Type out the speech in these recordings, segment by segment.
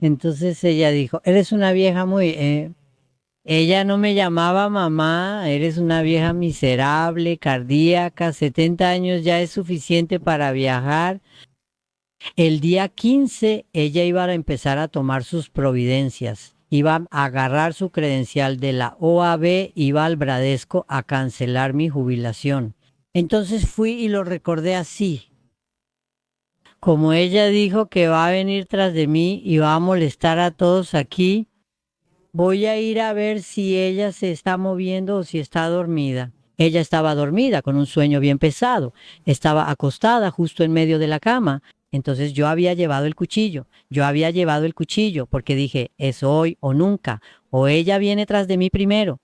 Entonces ella dijo, eres una vieja ella no me llamaba mamá, eres una vieja miserable, cardíaca, 70 años ya es suficiente para viajar. El día 15 ella iba a empezar a tomar sus providencias, iba a agarrar su credencial de la OAB, iba al Bradesco a cancelar mi jubilación. Entonces fui y lo recordé así. Como ella dijo que va a venir tras de mí y va a molestar a todos aquí, voy a ir a ver si ella se está moviendo o si está dormida. Ella estaba dormida con un sueño bien pesado. Estaba acostada justo en medio de la cama. Entonces yo había llevado el cuchillo. Yo había llevado el cuchillo porque dije, es hoy o nunca. O ella viene tras de mí primero.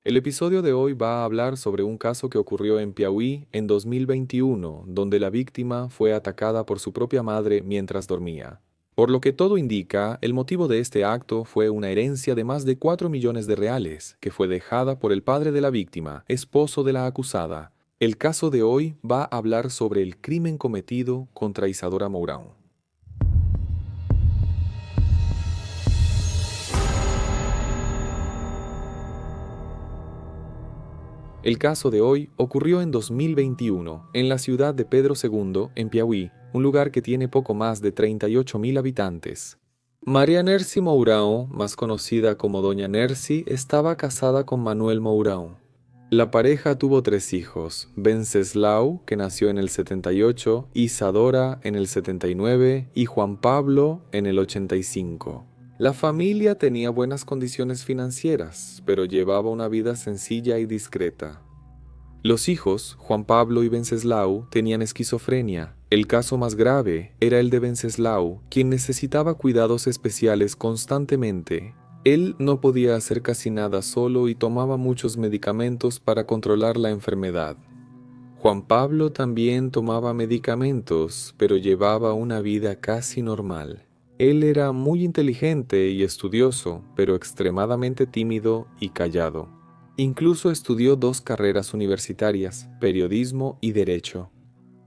El episodio de hoy va a hablar sobre un caso que ocurrió en Piauí en 2021, donde la víctima fue atacada por su propia madre mientras dormía. Por lo que todo indica, el motivo de este acto fue una herencia de más de 4 millones de reales, que fue dejada por el padre de la víctima, esposo de la acusada. El caso de hoy va a hablar sobre el crimen cometido contra Isadora Mourão. El caso de hoy ocurrió en 2021, en la ciudad de Pedro II, en Piauí, un lugar que tiene poco más de 38.000 habitantes. María Nercy Mourão, más conocida como Doña Nercy, estaba casada con Manuel Mourão. La pareja tuvo 3 hijos, Venceslau, que nació en el 78, Isadora en el 79 y Juan Pablo en el 85. La familia tenía buenas condiciones financieras, pero llevaba una vida sencilla y discreta. Los hijos, Juan Pablo y Venceslau, tenían esquizofrenia. El caso más grave era el de Venceslau, quien necesitaba cuidados especiales constantemente. Él no podía hacer casi nada solo y tomaba muchos medicamentos para controlar la enfermedad. Juan Pablo también tomaba medicamentos, pero llevaba una vida casi normal. Él era muy inteligente y estudioso, pero extremadamente tímido y callado. Incluso estudió 2 carreras universitarias, periodismo y derecho.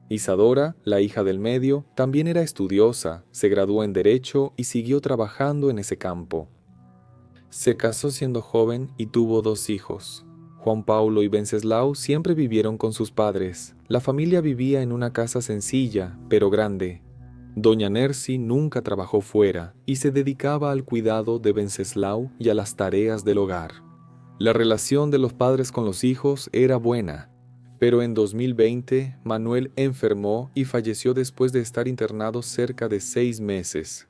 Isadora, la hija del medio, también era estudiosa, se graduó en derecho y siguió trabajando en ese campo. Se casó siendo joven y tuvo 2 hijos. Juan Paulo y Venceslau siempre vivieron con sus padres. La familia vivía en una casa sencilla, pero grande. Doña Nercy nunca trabajó fuera y se dedicaba al cuidado de Venceslau y a las tareas del hogar. La relación de los padres con los hijos era buena, pero en 2020 Manuel enfermó y falleció después de estar internado cerca de 6 meses.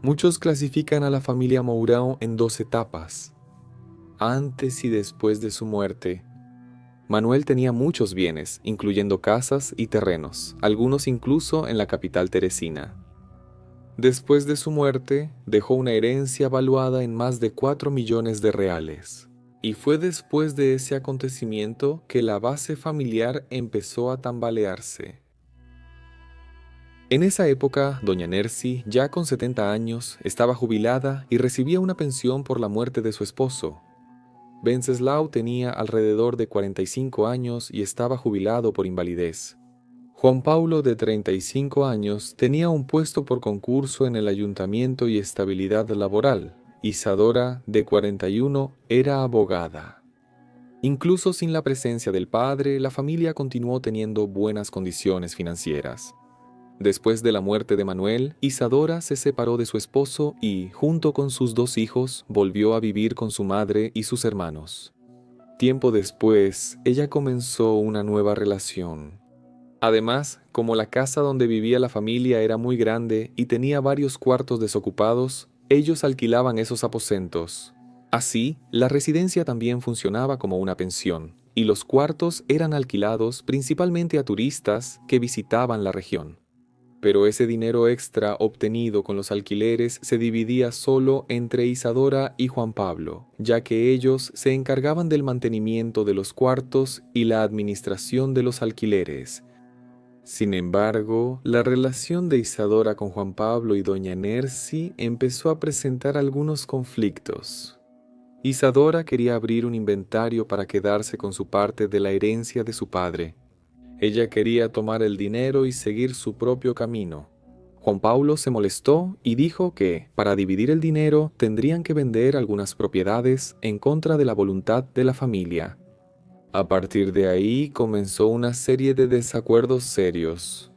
Muchos clasifican a la familia Mourão en 2 etapas, antes y después de su muerte. Manuel tenía muchos bienes, incluyendo casas y terrenos, algunos incluso en la capital teresina. Después de su muerte, dejó una herencia valuada en más de 4 millones de reales. Y fue después de ese acontecimiento que la base familiar empezó a tambalearse. En esa época, doña Nercy, ya con 70 años, estaba jubilada y recibía una pensión por la muerte de su esposo. Venceslau tenía alrededor de 45 años y estaba jubilado por invalidez. Juan Paulo, de 35 años, tenía un puesto por concurso en el ayuntamiento y estabilidad laboral. Isadora, de 41, era abogada. Incluso sin la presencia del padre, la familia continuó teniendo buenas condiciones financieras. Después de la muerte de Manuel, Isadora se separó de su esposo y, junto con sus 2 hijos, volvió a vivir con su madre y sus hermanos. Tiempo después, ella comenzó una nueva relación. Además, como la casa donde vivía la familia era muy grande y tenía varios cuartos desocupados, ellos alquilaban esos aposentos. Así, la residencia también funcionaba como una pensión, y los cuartos eran alquilados principalmente a turistas que visitaban la región. Pero ese dinero extra obtenido con los alquileres se dividía solo entre Isadora y Juan Pablo, ya que ellos se encargaban del mantenimiento de los cuartos y la administración de los alquileres. Sin embargo, la relación de Isadora con Juan Pablo y doña Nercy empezó a presentar algunos conflictos. Isadora quería abrir un inventario para quedarse con su parte de la herencia de su padre. Ella quería tomar el dinero y seguir su propio camino. Juan Pablo se molestó y dijo que, para dividir el dinero, tendrían que vender algunas propiedades en contra de la voluntad de la familia. A partir de ahí comenzó una serie de desacuerdos serios.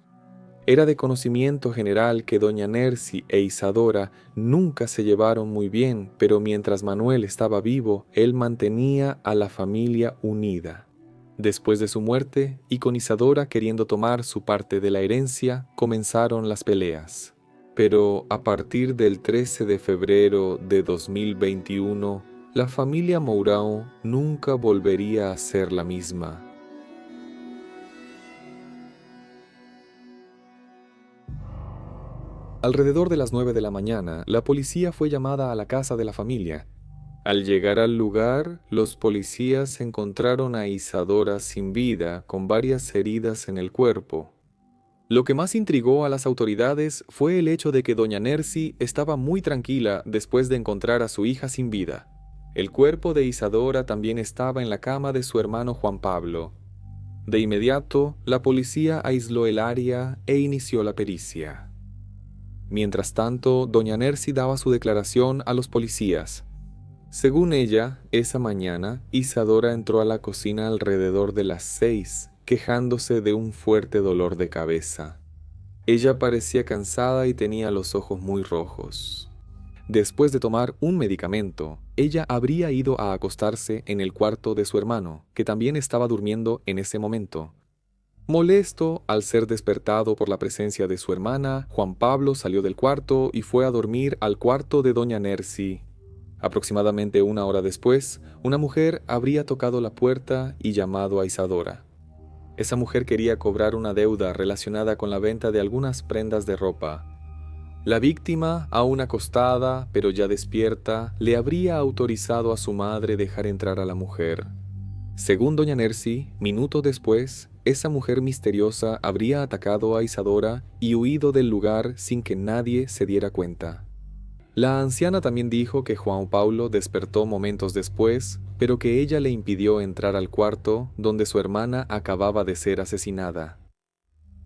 Era de conocimiento general que doña Nercy e Isadora nunca se llevaron muy bien, pero mientras Manuel estaba vivo, él mantenía a la familia unida. Después de su muerte, y con Isadora queriendo tomar su parte de la herencia, comenzaron las peleas. Pero a partir del 13 de febrero de 2021, la familia Mourão nunca volvería a ser la misma. Alrededor de las 9 de la mañana, la policía fue llamada a la casa de la familia. Al llegar al lugar, los policías encontraron a Isadora sin vida, con varias heridas en el cuerpo. Lo que más intrigó a las autoridades fue el hecho de que doña Nercy estaba muy tranquila después de encontrar a su hija sin vida. El cuerpo de Isadora también estaba en la cama de su hermano Juan Pablo. De inmediato, la policía aisló el área e inició la pericia. Mientras tanto, doña Nercy daba su declaración a los policías. Según ella, esa mañana, Isadora entró a la cocina alrededor de las 6, quejándose de un fuerte dolor de cabeza. Ella parecía cansada y tenía los ojos muy rojos. Después de tomar un medicamento, ella habría ido a acostarse en el cuarto de su hermano, que también estaba durmiendo en ese momento. Molesto al ser despertado por la presencia de su hermana, Juan Pablo salió del cuarto y fue a dormir al cuarto de doña Nercy. Aproximadamente una hora después, una mujer habría tocado la puerta y llamado a Isadora. Esa mujer quería cobrar una deuda relacionada con la venta de algunas prendas de ropa. La víctima, aún acostada, pero ya despierta, le habría autorizado a su madre dejar entrar a la mujer. Según doña Nercy, minutos después, esa mujer misteriosa habría atacado a Isadora y huido del lugar sin que nadie se diera cuenta. La anciana también dijo que Juan Pablo despertó momentos después, pero que ella le impidió entrar al cuarto donde su hermana acababa de ser asesinada.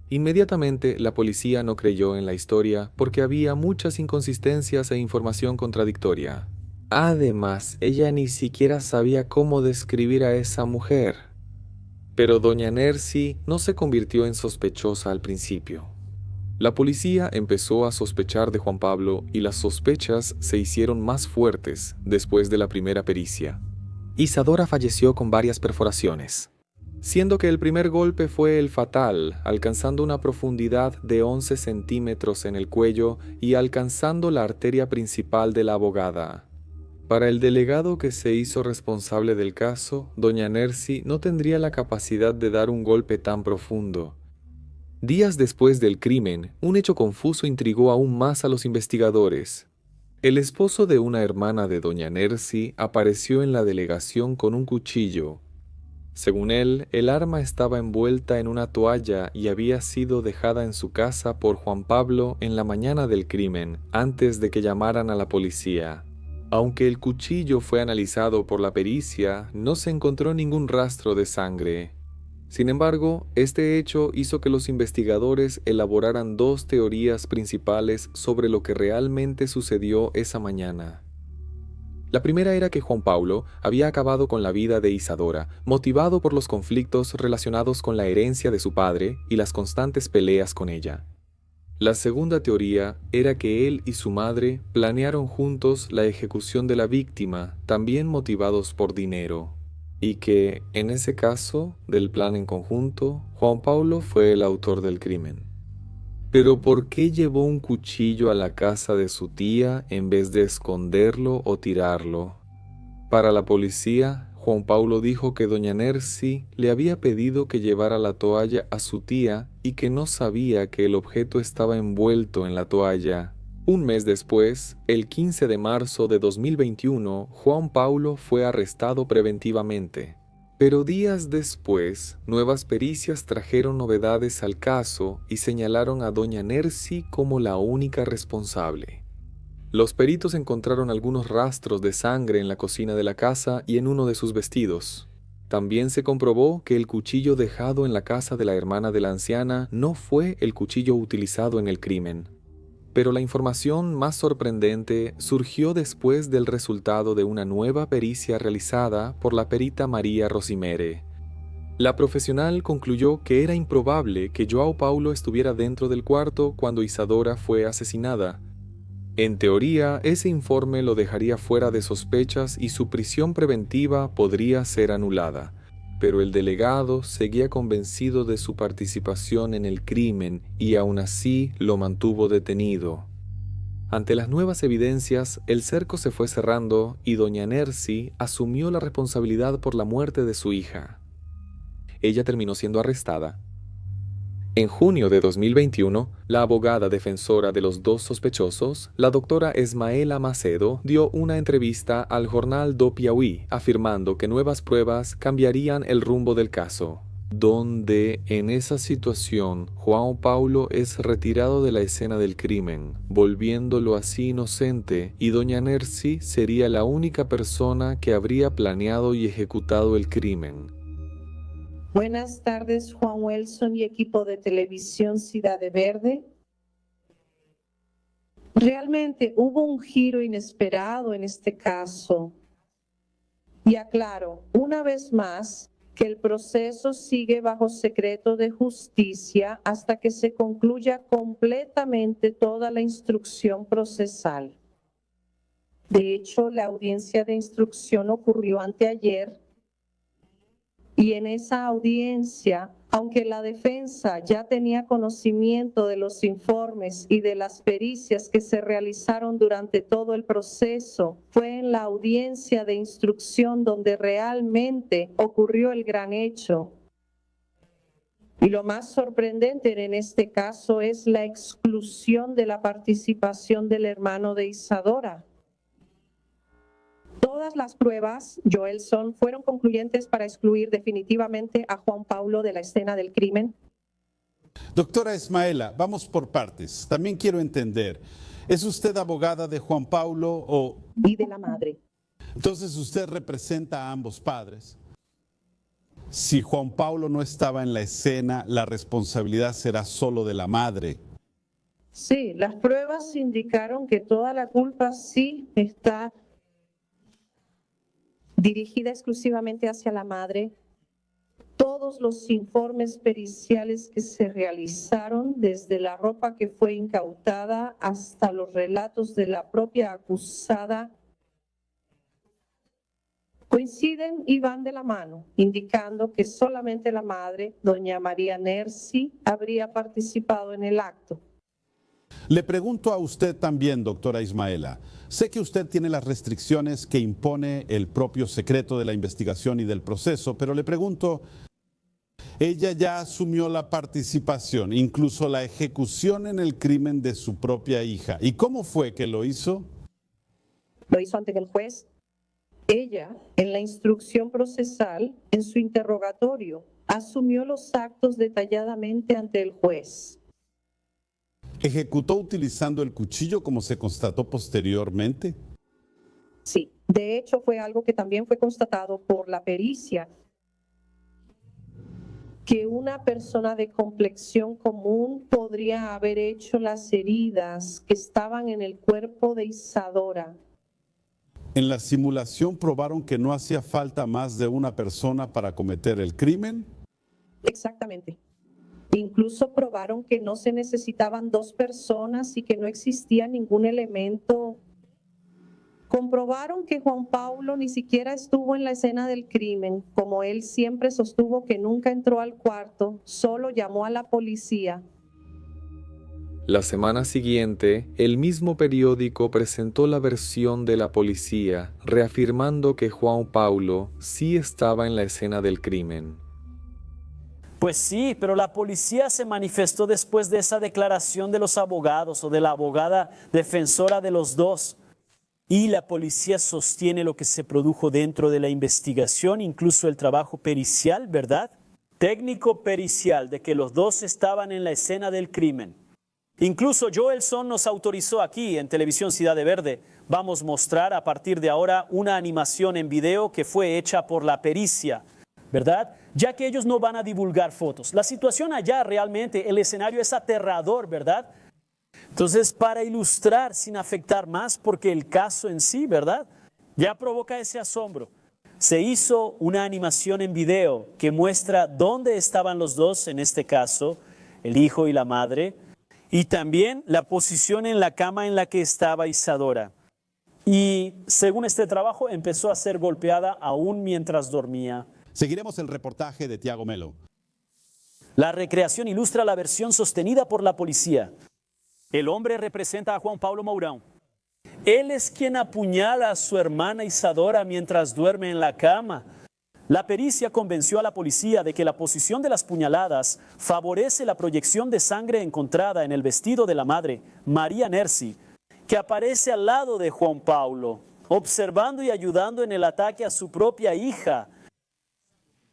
Inmediatamente la policía no creyó en la historia porque había muchas inconsistencias e información contradictoria. Además, ella ni siquiera sabía cómo describir a esa mujer. Pero doña Nercy no se convirtió en sospechosa al principio. La policía empezó a sospechar de Juan Pablo y las sospechas se hicieron más fuertes después de la primera pericia. Isadora falleció con varias perforaciones, siendo que el primer golpe fue el fatal, alcanzando una profundidad de 11 centímetros en el cuello y alcanzando la arteria principal de la abogada. Para el delegado que se hizo responsable del caso, doña Nercy no tendría la capacidad de dar un golpe tan profundo. Días después del crimen, un hecho confuso intrigó aún más a los investigadores. El esposo de una hermana de doña Nercy apareció en la delegación con un cuchillo. Según él, el arma estaba envuelta en una toalla y había sido dejada en su casa por Juan Pablo en la mañana del crimen, antes de que llamaran a la policía. Aunque el cuchillo fue analizado por la pericia, no se encontró ningún rastro de sangre. Sin embargo, este hecho hizo que los investigadores elaboraran dos teorías principales sobre lo que realmente sucedió esa mañana. La primera era que Juan Pablo había acabado con la vida de Isadora, motivado por los conflictos relacionados con la herencia de su padre y las constantes peleas con ella. La segunda teoría era que él y su madre planearon juntos la ejecución de la víctima, también motivados por dinero. Y que, en ese caso, del plan en conjunto, Juan Pablo fue el autor del crimen. Pero ¿por qué llevó un cuchillo a la casa de su tía en vez de esconderlo o tirarlo? Para la policía, Juan Pablo dijo que doña Nercy le había pedido que llevara la toalla a su tía y que no sabía que el objeto estaba envuelto en la toalla. Un mes después, el 15 de marzo de 2021, Juan Pablo fue arrestado preventivamente. Pero días después, nuevas pericias trajeron novedades al caso y señalaron a doña Nercy como la única responsable. Los peritos encontraron algunos rastros de sangre en la cocina de la casa y en uno de sus vestidos. También se comprobó que el cuchillo dejado en la casa de la hermana de la anciana no fue el cuchillo utilizado en el crimen. Pero la información más sorprendente surgió después del resultado de una nueva pericia realizada por la perita María Rosimere. La profesional concluyó que era improbable que João Paulo estuviera dentro del cuarto cuando Isadora fue asesinada. En teoría, ese informe lo dejaría fuera de sospechas y su prisión preventiva podría ser anulada. Pero el delegado seguía convencido de su participación en el crimen y aún así lo mantuvo detenido. Ante las nuevas evidencias, el cerco se fue cerrando y doña Nercy asumió la responsabilidad por la muerte de su hija. Ella terminó siendo arrestada. En junio de 2021, la abogada defensora de los dos sospechosos, la doctora Esmaela Macedo, dio una entrevista al jornal do Piauí, afirmando que nuevas pruebas cambiarían el rumbo del caso, donde en esa situación João Paulo es retirado de la escena del crimen, volviéndolo así inocente, y doña Nercy sería la única persona que habría planeado y ejecutado el crimen. Buenas tardes, Juan Welson y equipo de televisión Ciudad de Verde. Realmente hubo un giro inesperado en este caso. Y aclaro, una vez más, que el proceso sigue bajo secreto de justicia hasta que se concluya completamente toda la instrucción procesal. De hecho, la audiencia de instrucción ocurrió anteayer. Y en esa audiencia, aunque la defensa ya tenía conocimiento de los informes y de las pericias que se realizaron durante todo el proceso, fue en la audiencia de instrucción donde realmente ocurrió el gran hecho. Y lo más sorprendente en este caso es la exclusión de la participación del hermano de Isadora. Todas las pruebas, Joelson, fueron concluyentes para excluir definitivamente a João Paulo de la escena del crimen. Doctora Esmaela, vamos por partes. También quiero entender, ¿es usted abogada de João Paulo o...? Y de la madre. Entonces usted representa a ambos padres. Si João Paulo no estaba en la escena, la responsabilidad será solo de la madre. Sí, las pruebas indicaron que toda la culpa sí está dirigida exclusivamente hacia la madre. Todos los informes periciales que se realizaron, desde la ropa que fue incautada hasta los relatos de la propia acusada, coinciden y van de la mano, indicando que solamente la madre, doña María Nercy, habría participado en el acto. Le pregunto a usted también, doctora Ismaela. Sé que usted tiene las restricciones que impone el propio secreto de la investigación y del proceso, pero le pregunto, ella ya asumió la participación, incluso la ejecución en el crimen de su propia hija. ¿Y cómo fue que lo hizo? Lo hizo ante el juez. Ella, en la instrucción procesal, en su interrogatorio, asumió los actos detalladamente ante el juez. ¿Ejecutó utilizando el cuchillo como se constató posteriormente? Sí, de hecho fue algo que también fue constatado por la pericia, que una persona de complexión común podría haber hecho las heridas que estaban en el cuerpo de Isadora. ¿En la simulación probaron que no hacía falta más de una persona para cometer el crimen? Exactamente. Incluso probaron que no se necesitaban dos personas y que no existía ningún elemento. Comprobaron que João Paulo ni siquiera estuvo en la escena del crimen, como él siempre sostuvo que nunca entró al cuarto, solo llamó a la policía. La semana siguiente, el mismo periódico presentó la versión de la policía, reafirmando que João Paulo sí estaba en la escena del crimen. Pues sí, pero la policía se manifestó después de esa declaración de los abogados o de la abogada defensora de los dos. Y la policía sostiene lo que se produjo dentro de la investigación, incluso el trabajo pericial, ¿verdad? Técnico pericial de que los dos estaban en la escena del crimen. Incluso Joelson nos autorizó aquí en Televisión Ciudad de Verde. Vamos a mostrar a partir de ahora una animación en video que fue hecha por la pericia, ¿verdad? Ya que ellos no van a divulgar fotos. La situación allá realmente, el escenario es aterrador, ¿verdad? Entonces, para ilustrar sin afectar más, porque el caso en sí, ¿verdad? Ya provoca ese asombro. Se hizo una animación en video que muestra dónde estaban los dos, en este caso, el hijo y la madre, y también la posición en la cama en la que estaba Isadora. Y según este trabajo, empezó a ser golpeada aún mientras dormía. Seguiremos el reportaje de Tiago Melo. La recreación ilustra la versión sostenida por la policía. El hombre representa a Juan Pablo Mourão. Él es quien apuñala a su hermana Isadora mientras duerme en la cama. La pericia convenció a la policía de que la posición de las puñaladas favorece la proyección de sangre encontrada en el vestido de la madre, María Nercy, que aparece al lado de Juan Pablo, observando y ayudando en el ataque a su propia hija.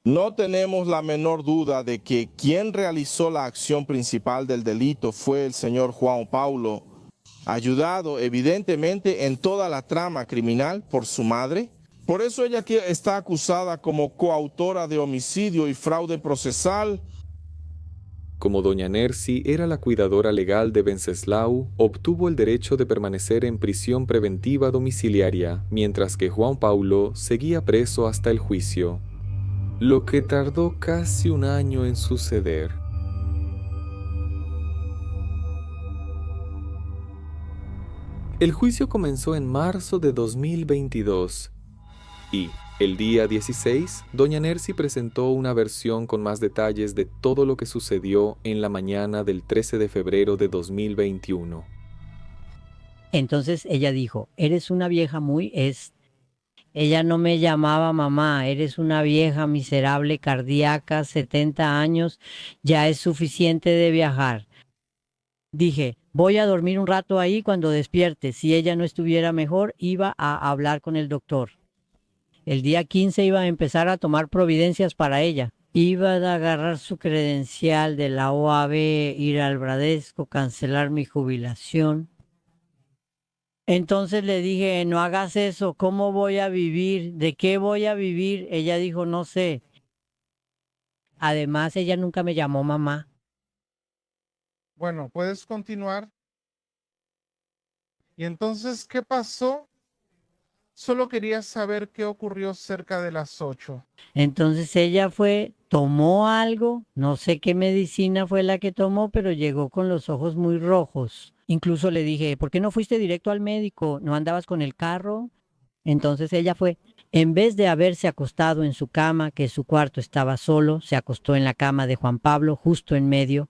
No tenemos la menor duda de que quien realizó la acción principal del delito fue el señor Juan Pablo, ayudado evidentemente en toda la trama criminal por su madre. Por eso ella está acusada como coautora de homicidio y fraude procesal. Como doña Nercy era la cuidadora legal de Venceslau, obtuvo el derecho de permanecer en prisión preventiva domiciliaria, mientras que Juan Paulo seguía preso hasta el juicio, lo que tardó casi un año en suceder. El juicio comenzó en marzo de 2022 y, el día 16, doña Nercy presentó una versión con más detalles de todo lo que sucedió en la mañana del 13 de febrero de 2021. Entonces ella dijo, eres una vieja Ella no me llamaba mamá, eres una vieja miserable cardíaca, 70 años, ya es suficiente de viajar. Dije, voy a dormir un rato ahí cuando despierte. Si ella no estuviera mejor, iba a hablar con el doctor. El día 15 iba a empezar a tomar providencias para ella. Iba a agarrar su credencial de la OAB, ir al Bradesco, cancelar mi jubilación. Entonces le dije, no hagas eso, ¿cómo voy a vivir? ¿De qué voy a vivir? Ella dijo, no sé. Además, ella nunca me llamó mamá. Bueno, puedes continuar. Y entonces, ¿qué pasó? Solo quería saber qué ocurrió cerca de las 8. Entonces ella tomó algo, no sé qué medicina fue la que tomó, pero llegó con los ojos muy rojos. Incluso le dije, ¿por qué no fuiste directo al médico? ¿No andabas con el carro? Entonces ella en vez de haberse acostado en su cama, que su cuarto estaba solo, se acostó en la cama de Juan Pablo, justo en medio.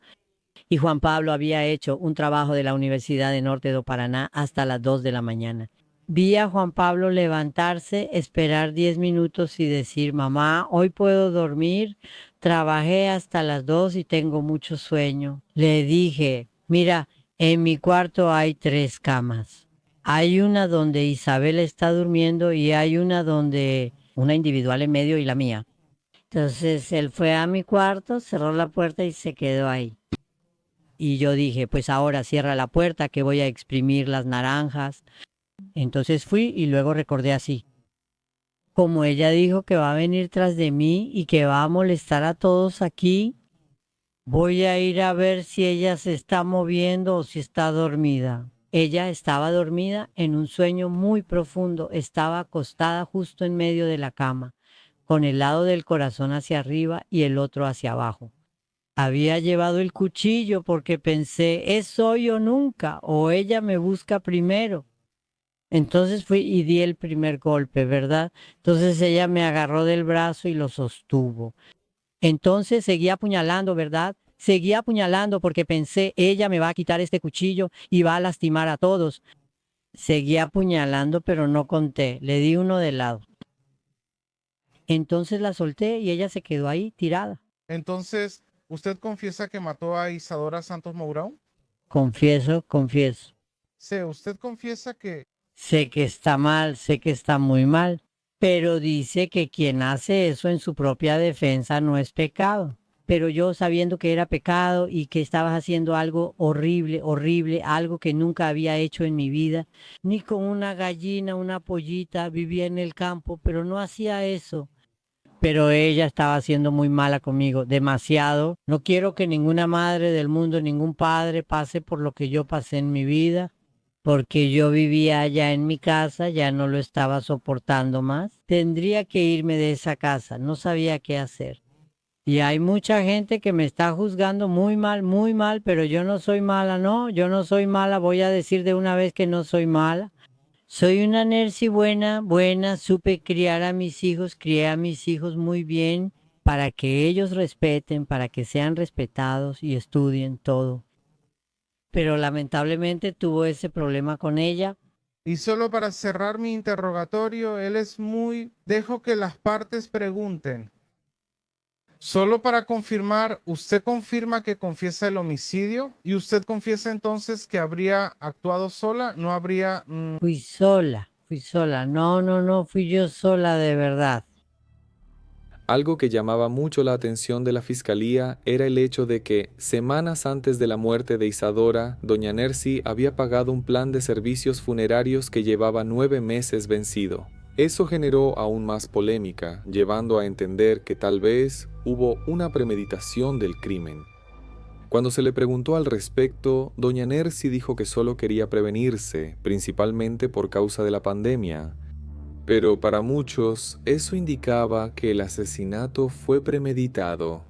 Y Juan Pablo había hecho un trabajo de la Universidad de Norte do Paraná hasta las 2 de la mañana. Vi a Juan Pablo levantarse, esperar 10 minutos y decir, mamá, hoy puedo dormir, trabajé hasta las 2 y tengo mucho sueño. Le dije, mira, en mi cuarto hay 3 camas. Hay una donde Isabel está durmiendo y hay una individual en medio y la mía. Entonces él fue a mi cuarto, cerró la puerta y se quedó ahí. Y yo dije, pues ahora cierra la puerta que voy a exprimir las naranjas. Entonces fui y luego recordé así. Como ella dijo que va a venir tras de mí y que va a molestar a todos aquí, voy a ir a ver si ella se está moviendo o si está dormida. Ella estaba dormida en un sueño muy profundo, estaba acostada justo en medio de la cama, con el lado del corazón hacia arriba y el otro hacia abajo. Había llevado el cuchillo porque pensé, es hoy o nunca, o ella me busca primero. Entonces fui y di el primer golpe, ¿verdad? Entonces ella me agarró del brazo y lo sostuvo. Entonces seguía apuñalando, ¿verdad? Seguía apuñalando porque pensé, ella me va a quitar este cuchillo y va a lastimar a todos. Seguía apuñalando, pero no conté. Le di uno de lado. Entonces la solté y ella se quedó ahí tirada. Entonces, ¿usted confiesa que mató a Isadora Santos Mourão? Confieso. Sí, usted confiesa que... Sé que está mal, sé que está muy mal, pero dice que quien hace eso en su propia defensa no es pecado. Pero yo, sabiendo que era pecado y que estabas haciendo algo horrible, algo que nunca había hecho en mi vida, ni con una gallina, una pollita, vivía en el campo, pero no hacía eso. pero ella estaba siendo muy mala conmigo, demasiado. No quiero que ninguna madre del mundo, ningún padre pase por lo que yo pasé en mi vida, porque yo vivía allá en mi casa, ya no lo estaba soportando más. Tendría que irme de esa casa, no sabía qué hacer. Y hay mucha gente que me está juzgando muy mal, pero yo no soy mala, no, yo no soy mala, voy a decir de una vez que no soy mala. Soy una Nercy buena, supe criar a mis hijos, crié a mis hijos muy bien para que ellos respeten, para que sean respetados y estudien todo. Pero lamentablemente tuvo ese problema con ella. Y solo para cerrar mi interrogatorio, él es muy... Dejo que las partes pregunten. Solo para confirmar, ¿usted confirma que confiesa el homicidio? ¿Y usted confiesa entonces que habría actuado sola? ¿No habría...? Fui sola. No, fui yo sola de verdad. Algo que llamaba mucho la atención de la fiscalía era el hecho de que, semanas antes de la muerte de Isadora, doña Nercy había pagado un plan de servicios funerarios que llevaba 9 meses vencido. Eso generó aún más polémica, llevando a entender que tal vez hubo una premeditación del crimen. Cuando se le preguntó al respecto, doña Nercy dijo que solo quería prevenirse, principalmente por causa de la pandemia. Pero para muchos, eso indicaba que el asesinato fue premeditado.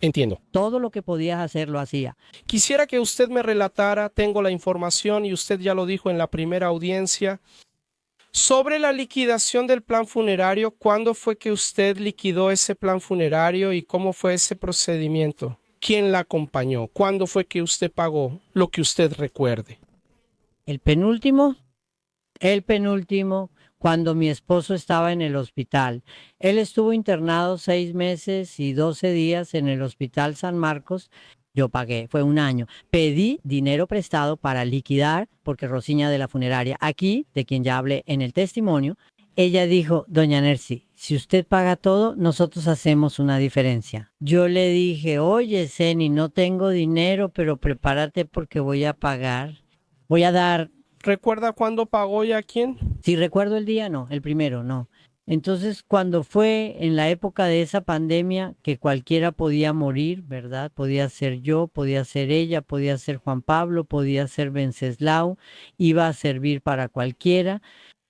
Entiendo. Todo lo que podías hacer lo hacía. Quisiera que usted me relatara, tengo la información y usted ya lo dijo en la primera audiencia, sobre la liquidación del plan funerario. ¿Cuándo fue que usted liquidó ese plan funerario y cómo fue ese procedimiento? ¿Quién la acompañó? ¿Cuándo fue que usted pagó lo que usted recuerde? El penúltimo, cuando mi esposo estaba en el hospital. Él estuvo internado 6 meses y 12 días en el Hospital San Marcos. Yo pagué, fue un año. Pedí dinero prestado para liquidar, porque Rosiña de la funeraria, aquí, de quien ya hablé en el testimonio, ella dijo, doña Nercy, si usted paga todo, nosotros hacemos una diferencia. Yo le dije, oye, Zeni, no tengo dinero, pero prepárate porque voy a pagar. Voy a dar... ¿Recuerda cuándo pagó y a quién? Si recuerdo el día, no, el primero, no. Entonces, cuando fue en la época de esa pandemia, que cualquiera podía morir, ¿verdad? Podía ser yo, podía ser ella, podía ser Juan Pablo, podía ser Venceslao, iba a servir para cualquiera.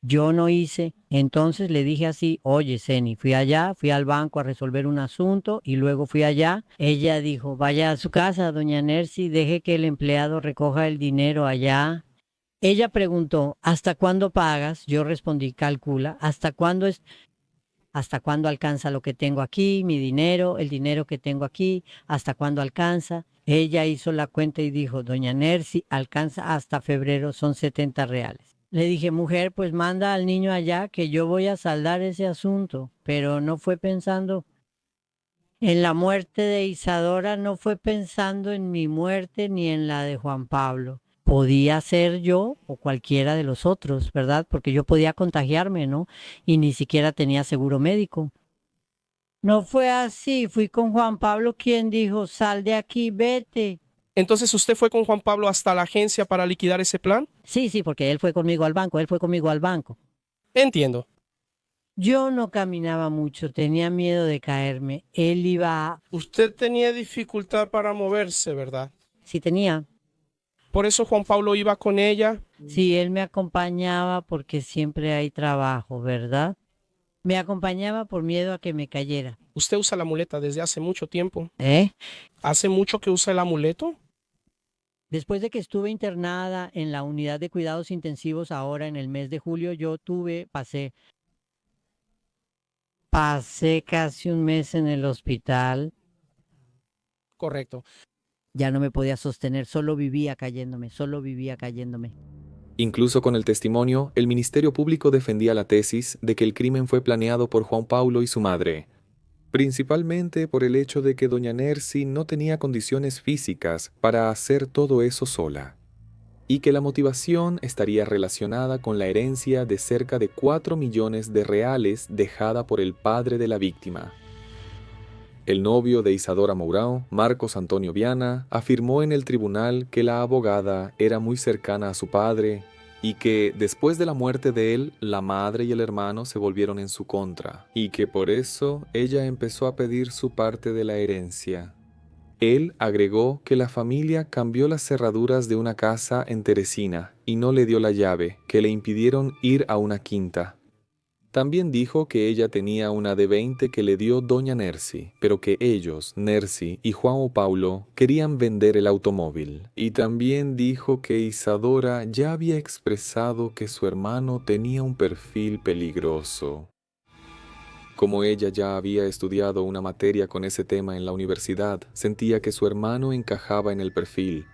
Yo no hice, entonces le dije así, oye, Zeni, fui allá, fui al banco a resolver un asunto y luego fui allá. Ella dijo, vaya a su casa, doña Nercy, deje que el empleado recoja el dinero allá. Ella preguntó, ¿hasta cuándo pagas? Yo respondí, calcula, ¿hasta cuándo alcanza lo que tengo aquí, mi dinero, el dinero que tengo aquí, hasta cuándo alcanza? Ella hizo la cuenta y dijo, doña Nercy, alcanza hasta febrero, son 70 reales. Le dije, mujer, pues manda al niño allá que yo voy a saldar ese asunto, pero no fue pensando en la muerte de Isadora, no fue pensando en mi muerte ni en la de Juan Pablo. Podía ser yo o cualquiera de los otros, ¿verdad? Porque yo podía contagiarme, ¿no? Y ni siquiera tenía seguro médico. No fue así, fui con Juan Pablo quien dijo, sal de aquí, vete. Entonces, ¿usted fue con Juan Pablo hasta la agencia para liquidar ese plan? Sí, porque él fue conmigo al banco, Entiendo. Yo no caminaba mucho, tenía miedo de caerme. Él iba, Usted tenía dificultad para moverse, ¿verdad? sí tenía. Por eso Juan Pablo iba con ella. Sí, él me acompañaba porque siempre hay trabajo, ¿verdad? Me acompañaba por miedo a que me cayera. Usted usa la muleta desde hace mucho tiempo. ¿Eh? ¿Hace mucho que usa el amuleto? Después de que estuve internada en la unidad de cuidados intensivos ahora en el mes de julio, pasé casi un mes en el hospital. Correcto. Ya no me podía sostener, solo vivía cayéndome. Incluso con el testimonio, el Ministerio Público defendía la tesis de que el crimen fue planeado por Juan Pablo y su madre, principalmente por el hecho de que doña Nercy no tenía condiciones físicas para hacer todo eso sola, y que la motivación estaría relacionada con la herencia de cerca de 4 millones de reales dejada por el padre de la víctima. El novio de Isadora Mourão, Marcos Antonio Viana, afirmó en el tribunal que la abogada era muy cercana a su padre y que después de la muerte de él, la madre y el hermano se volvieron en su contra, y que por eso ella empezó a pedir su parte de la herencia. Él agregó que la familia cambió las cerraduras de una casa en Teresina y no le dio la llave, que le impidieron ir a una quinta. También dijo que ella tenía una de 20 que le dio doña Nercy, pero que ellos, Nercy y Juan Paulo, querían vender el automóvil. Y también dijo que Isadora ya había expresado que su hermano tenía un perfil peligroso. Como ella ya había estudiado una materia con ese tema en la universidad, sentía que su hermano encajaba en el perfil.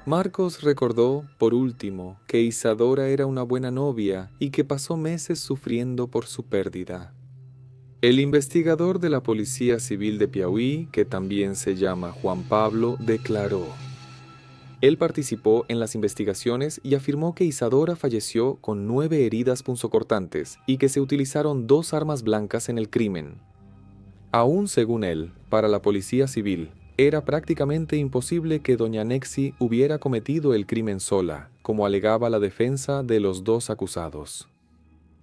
Marcos recordó, por último, que Isadora era una buena novia y que pasó meses sufriendo por su pérdida. El investigador de la Policía Civil de Piauí, que también se llama Juan Pablo, declaró. Él participó en las investigaciones y afirmó que Isadora falleció con 9 heridas punzocortantes y que se utilizaron 2 armas blancas en el crimen. Aún según él, para la Policía Civil, era prácticamente imposible que doña Nexi hubiera cometido el crimen sola, como alegaba la defensa de los 2 acusados.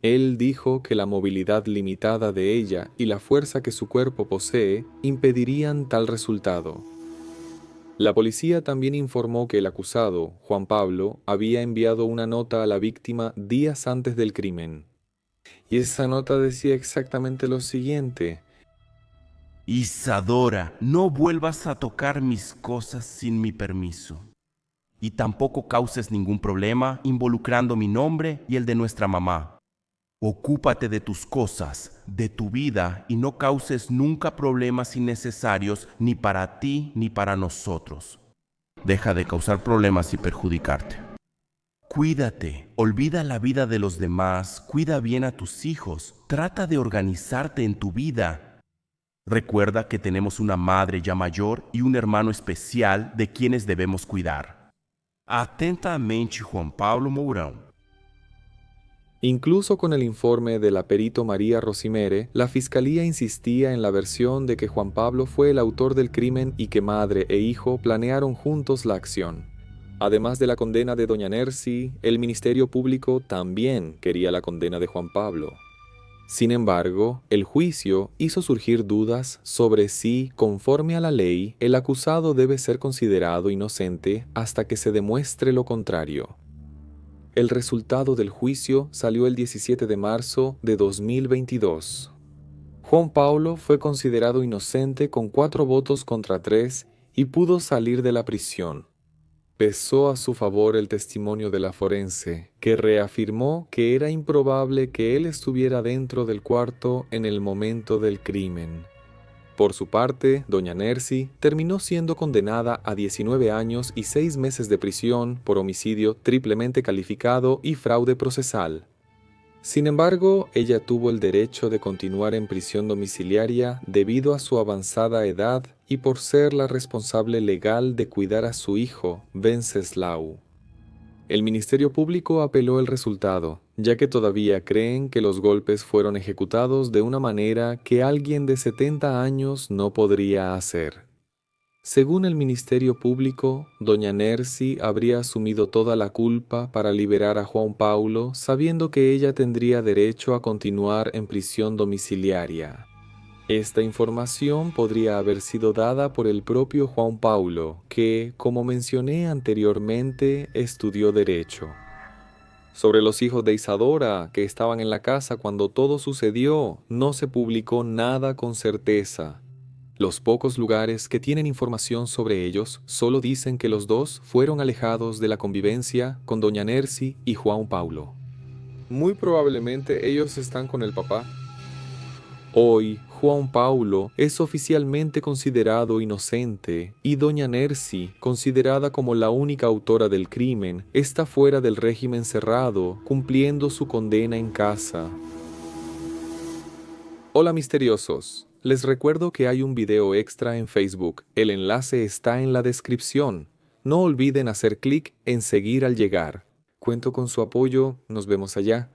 Él dijo que la movilidad limitada de ella y la fuerza que su cuerpo posee impedirían tal resultado. La policía también informó que el acusado, Juan Pablo, había enviado una nota a la víctima días antes del crimen. Y esa nota decía exactamente lo siguiente: Isadora, no vuelvas a tocar mis cosas sin mi permiso. Y tampoco causes ningún problema involucrando mi nombre y el de nuestra mamá. Ocúpate de tus cosas, de tu vida, y no causes nunca problemas innecesarios ni para ti ni para nosotros. Deja de causar problemas y perjudicarte. Cuídate, olvida la vida de los demás, cuida bien a tus hijos, trata de organizarte en tu vida. Recuerda que tenemos una madre ya mayor y un hermano especial de quienes debemos cuidar. Atentamente, Juan Pablo Mourão. Incluso con el informe de la perito María Rosimere, la fiscalía insistía en la versión de que Juan Pablo fue el autor del crimen y que madre e hijo planearon juntos la acción. Además de la condena de doña Nercy, el Ministerio Público también quería la condena de Juan Pablo. Sin embargo, el juicio hizo surgir dudas sobre si, conforme a la ley, el acusado debe ser considerado inocente hasta que se demuestre lo contrario. El resultado del juicio salió el 17 de marzo de 2022. Juan Paulo fue considerado inocente con 4 votos contra 3 y pudo salir de la prisión. Pesó a su favor el testimonio de la forense, que reafirmó que era improbable que él estuviera dentro del cuarto en el momento del crimen. Por su parte, doña Nercy terminó siendo condenada a 19 años y 6 meses de prisión por homicidio triplemente calificado y fraude procesal. Sin embargo, ella tuvo el derecho de continuar en prisión domiciliaria debido a su avanzada edad y por ser la responsable legal de cuidar a su hijo, Venceslau. El Ministerio Público apeló el resultado, ya que todavía creen que los golpes fueron ejecutados de una manera que alguien de 70 años no podría hacer. Según el Ministerio Público, doña Nercy habría asumido toda la culpa para liberar a Juan Paulo, sabiendo que ella tendría derecho a continuar en prisión domiciliaria. Esta información podría haber sido dada por el propio Juan Paulo, que, como mencioné anteriormente, estudió Derecho. Sobre los hijos de Isadora, que estaban en la casa cuando todo sucedió, no se publicó nada con certeza. Los pocos lugares que tienen información sobre ellos solo dicen que los 2 fueron alejados de la convivencia con doña Nercy y Juan Paulo. Muy probablemente ellos están con el papá. Hoy, Juan Paulo es oficialmente considerado inocente y doña Nercy, considerada como la única autora del crimen, está fuera del régimen cerrado, cumpliendo su condena en casa. Hola misteriosos, les recuerdo que hay un video extra en Facebook, el enlace está en la descripción. No olviden hacer clic en seguir al llegar. Cuento con su apoyo, nos vemos allá.